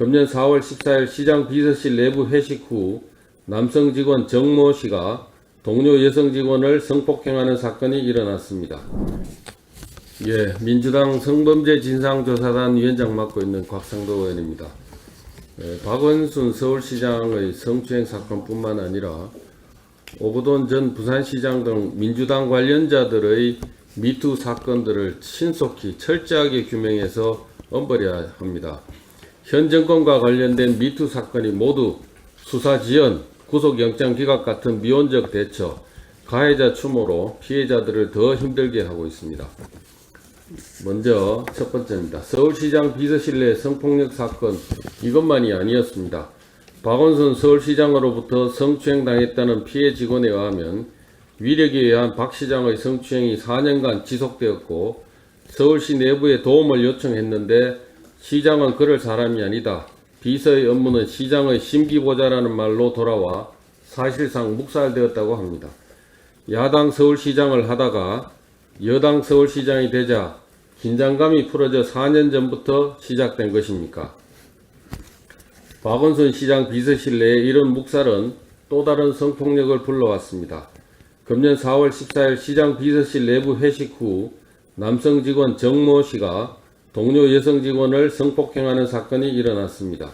금년 4월 14일 시장 비서실 내부 회식 후 남성 직원 정모 씨가 동료 여성 직원을 성폭행하는 사건이 일어났습니다. 민주당 성범죄 진상조사단 위원장 맡고 있는 곽상도 의원입니다. 박원순 서울시장의 성추행 사건뿐만 아니라 오거돈 전 부산시장 등 민주당 관련자들의 미투 사건들을 신속히 철저하게 규명해서 엄벌해야 합니다. 현 정권과 관련된 미투 사건이 모두 수사 지연, 구속영장 기각 같은 미온적 대처, 가해자 추모로 피해자들을 더 힘들게 하고 있습니다. 먼저 첫 번째입니다. 서울시장 비서실 내 성폭력 사건, 이것만이 아니었습니다. 박원순 서울시장으로부터 성추행당했다는 피해 직원에 의하면 위력에 의한 박 시장의 성추행이 4년간 지속되었고 서울시 내부에 도움을 요청했는데 시장은 그럴 사람이 아니다. 비서의 업무는 시장의 심기보자라는 말로 돌아와 사실상 묵살되었다고 합니다. 야당 서울시장을 하다가 여당 서울시장이 되자 긴장감이 풀어져 4년 전부터 시작된 것입니까? 박원순 시장 비서실 내에 이런 묵살은 또 다른 성폭력을 불러왔습니다. 금년 4월 14일 시장 비서실 내부 회식 후 남성 직원 정모 씨가 동료 여성 직원을 성폭행하는 사건이 일어났습니다.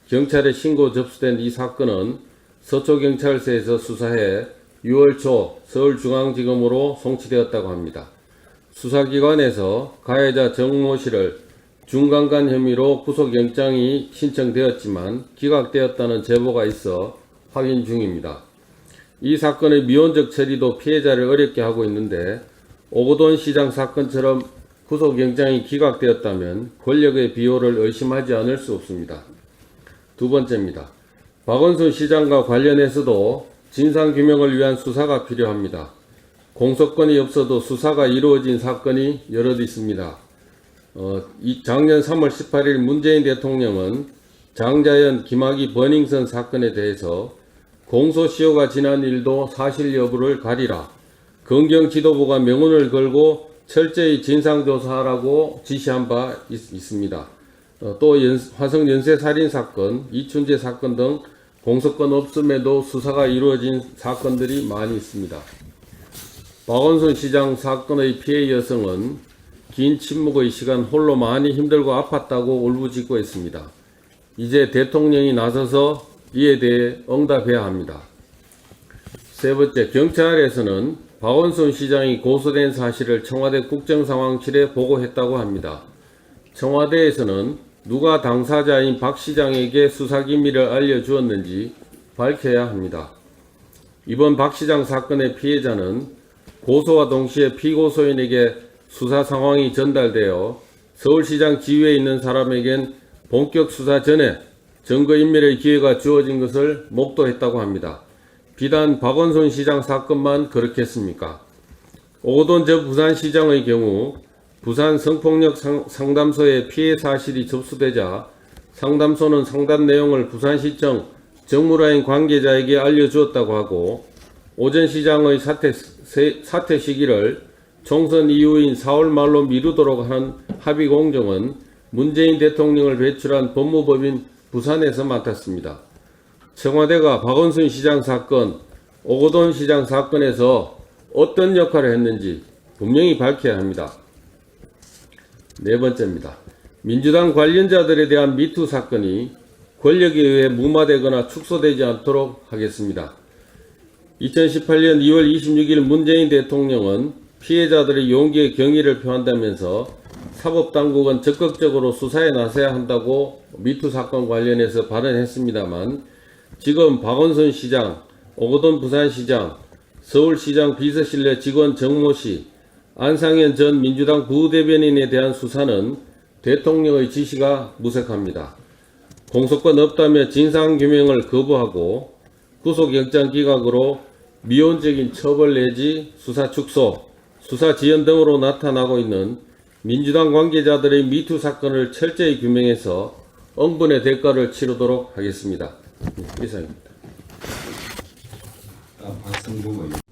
경찰에 신고 접수된 이 사건은 서초경찰서에서 수사해 6월 초 서울중앙지검으로 송치되었다고 합니다. 수사기관에서 가해자 정모 씨를 중강간 혐의로 구속영장이 신청되었지만 기각되었다는 제보가 있어 확인 중입니다. 이 사건의 미온적 처리도 피해자를 어렵게 하고 있는데 오거돈 시장 사건처럼 구속영장이 기각되었다면 권력의 비호를 의심하지 않을 수 없습니다. 두 번째입니다. 박원순 시장과 관련해서도 진상규명을 위한 수사가 필요합니다. 공소권이 없어도 수사가 이루어진 사건이 여럿 있습니다. 작년 3월 18일 문재인 대통령은 장자연, 김학의 버닝썬 사건에 대해서 공소시효가 지난 일도 사실 여부를 가리라. 검경 지도부가 명운을 걸고 철저히 진상조사하라고 지시한 바 있습니다. 또 화성 연쇄살인 사건, 이춘재 사건 등 공소권 없음에도 수사가 이루어진 사건들이 많이 있습니다. 박원순 시장 사건의 피해 여성은 긴 침묵의 시간 홀로 많이 힘들고 아팠다고 울부짖고 있습니다. 이제 대통령이 나서서 이에 대해 응답해야 합니다. 세 번째, 경찰에서는 박원순 시장이 고소된 사실을 청와대 국정상황실에 보고했다고 합니다. 청와대에서는 누가 당사자인 박 시장에게 수사기밀을 알려주었는지 밝혀야 합니다. 이번 박 시장 사건의 피해자는 고소와 동시에 피고소인에게 수사 상황이 전달되어 서울시장 지위에 있는 사람에겐 본격 수사 전에 증거인멸의 기회가 주어진 것을 목도했다고 합니다. 비단 박원순 시장 사건만 그렇겠습니까? 오거돈 전 부산시장의 경우 부산 성폭력 상담소에 피해 사실이 접수되자 상담소는 상담 내용을 부산시청 정무라인 관계자에게 알려주었다고 하고 오 전 시장의 사퇴 시기를 총선 이후인 4월 말로 미루도록 하는 합의 공정은 문재인 대통령을 배출한 법무법인 부산에서 맡았습니다. 청와대가 박원순 시장 사건, 오거돈 시장 사건에서 어떤 역할을 했는지 분명히 밝혀야 합니다. 네 번째입니다. 민주당 관련자들에 대한 미투 사건이 권력에 의해 무마되거나 축소되지 않도록 하겠습니다. 2018년 2월 26일 문재인 대통령은 피해자들의 용기에 경의를 표한다면서 사법당국은 적극적으로 수사에 나서야 한다고 미투 사건 관련해서 발언했습니다만 지금 박원순 시장, 오거돈 부산시장, 서울시장 비서실 내 직원 정모 씨, 안상현 전 민주당 부대변인에 대한 수사는 대통령의 지시가 무색합니다. 공소권 없다며 진상규명을 거부하고 구속영장 기각으로 미온적인 처벌 내지 수사 축소, 수사 지연 등으로 나타나고 있는 민주당 관계자들의 미투 사건을 철저히 규명해서 응분의 대가를 치르도록 하겠습니다. 이상입니다. 박성동 의원.